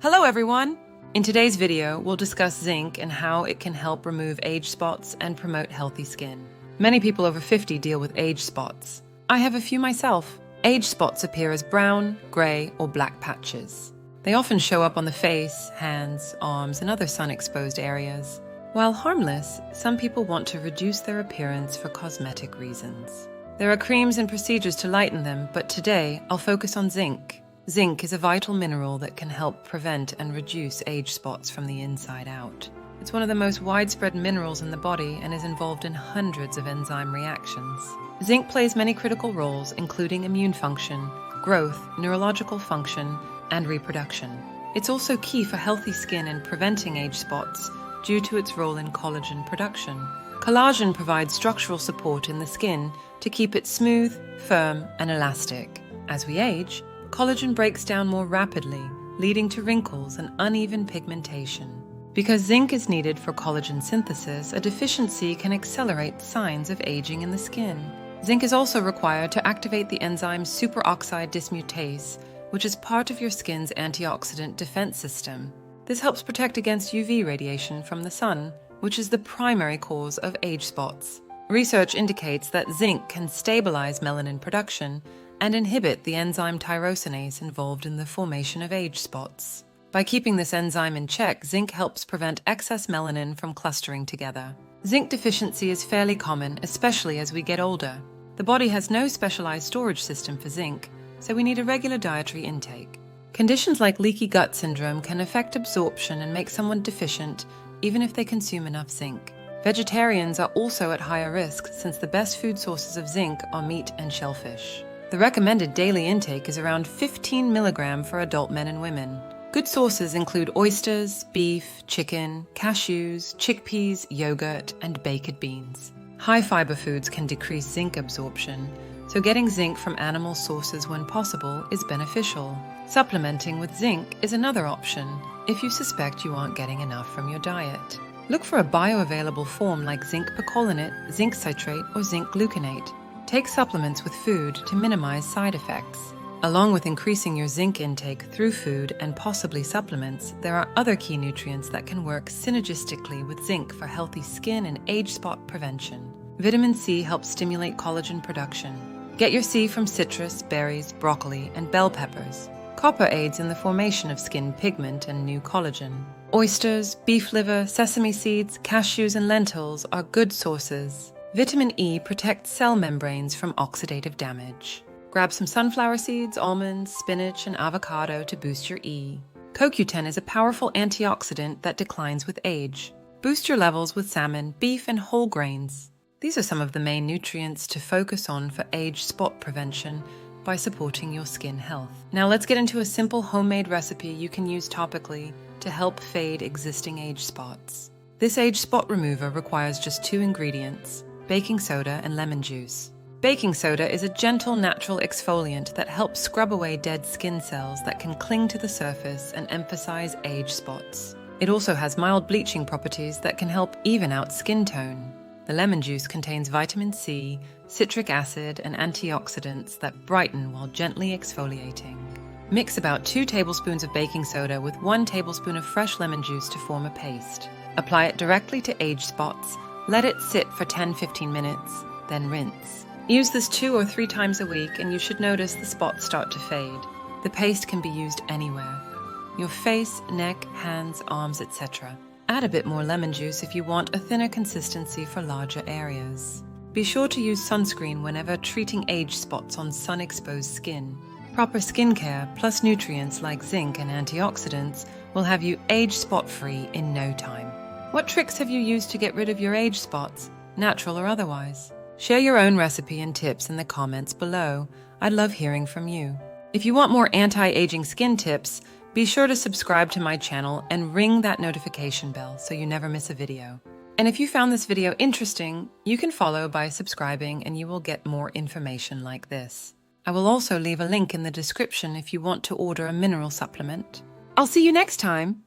Hello everyone! In today's video, we'll discuss zinc and how it can help remove age spots and promote healthy skin. Many people over 50 deal with age spots. I have a few myself. Age spots appear as brown, grey, or black patches. They often show up on the face, hands, arms, and other sun-exposed areas. While harmless, some people want to reduce their appearance for cosmetic reasons. There are creams and procedures to lighten them, but today I'll focus on zinc. Zinc is a vital mineral that can help prevent and reduce age spots from the inside out. It's one of the most widespread minerals in the body and is involved in hundreds of enzyme reactions. Zinc plays many critical roles, including immune function, growth, neurological function, and reproduction. It's also key for healthy skin and preventing age spots due to its role in collagen production. Collagen provides structural support in the skin to keep it smooth, firm, and elastic. As we age, collagen breaks down more rapidly, leading to wrinkles and uneven pigmentation. Because zinc is needed for collagen synthesis, a deficiency can accelerate signs of aging in the skin. Zinc is also required to activate the enzyme superoxide dismutase, which is part of your skin's antioxidant defense system. This helps protect against UV radiation from the sun, which is the primary cause of age spots. Research indicates that zinc can stabilize melanin production and inhibit the enzyme tyrosinase involved in the formation of age spots. By keeping this enzyme in check, zinc helps prevent excess melanin from clustering together. Zinc deficiency is fairly common, especially as we get older. The body has no specialized storage system for zinc, so we need a regular dietary intake. Conditions like leaky gut syndrome can affect absorption and make someone deficient, even if they consume enough zinc. Vegetarians are also at higher risk since the best food sources of zinc are meat and shellfish. The recommended daily intake is around 15 milligrams for adult men and women. Good sources include oysters, beef, chicken, cashews, chickpeas, yogurt, and baked beans. High-fiber foods can decrease zinc absorption, so getting zinc from animal sources when possible is beneficial. Supplementing with zinc is another option if you suspect you aren't getting enough from your diet. Look for a bioavailable form like zinc picolinate, zinc citrate, or zinc gluconate. Take supplements with food to minimize side effects. Along with increasing your zinc intake through food and possibly supplements, there are other key nutrients that can work synergistically with zinc for healthy skin and age spot prevention. Vitamin C helps stimulate collagen production. Get your C from citrus, berries, broccoli, and bell peppers. Copper aids in the formation of skin pigment and new collagen. Oysters, beef liver, sesame seeds, cashews, and lentils are good sources. Vitamin E protects cell membranes from oxidative damage. Grab some sunflower seeds, almonds, spinach, and avocado to boost your E. CoQ10 is a powerful antioxidant that declines with age. Boost your levels with salmon, beef, and whole grains. These are some of the main nutrients to focus on for age spot prevention by supporting your skin health. Now let's get into a simple homemade recipe you can use topically to help fade existing age spots. This age spot remover requires just 2 ingredients: baking soda and lemon juice. Baking soda is a gentle natural exfoliant that helps scrub away dead skin cells that can cling to the surface and emphasize age spots. It also has mild bleaching properties that can help even out skin tone. The lemon juice contains vitamin C, citric acid, and antioxidants that brighten while gently exfoliating. Mix about 2 tablespoons of baking soda with 1 tablespoon of fresh lemon juice to form a paste. Apply it directly to age spots. Let it sit for 10-15 minutes, then rinse. Use this 2 or 3 times a week and you should notice the spots start to fade. The paste can be used anywhere: your face, neck, hands, arms, etc. Add a bit more lemon juice if you want a thinner consistency for larger areas. Be sure to use sunscreen whenever treating age spots on sun-exposed skin. Proper skincare plus nutrients like zinc and antioxidants will have you age spot-free in no time. What tricks have you used to get rid of your age spots, natural or otherwise? Share your own recipe and tips in the comments below. I'd love hearing from you. If you want more anti-aging skin tips, be sure to subscribe to my channel and ring that notification bell so you never miss a video. And if you found this video interesting, you can follow by subscribing and you will get more information like this. I will also leave a link in the description if you want to order a mineral supplement. I'll see you next time.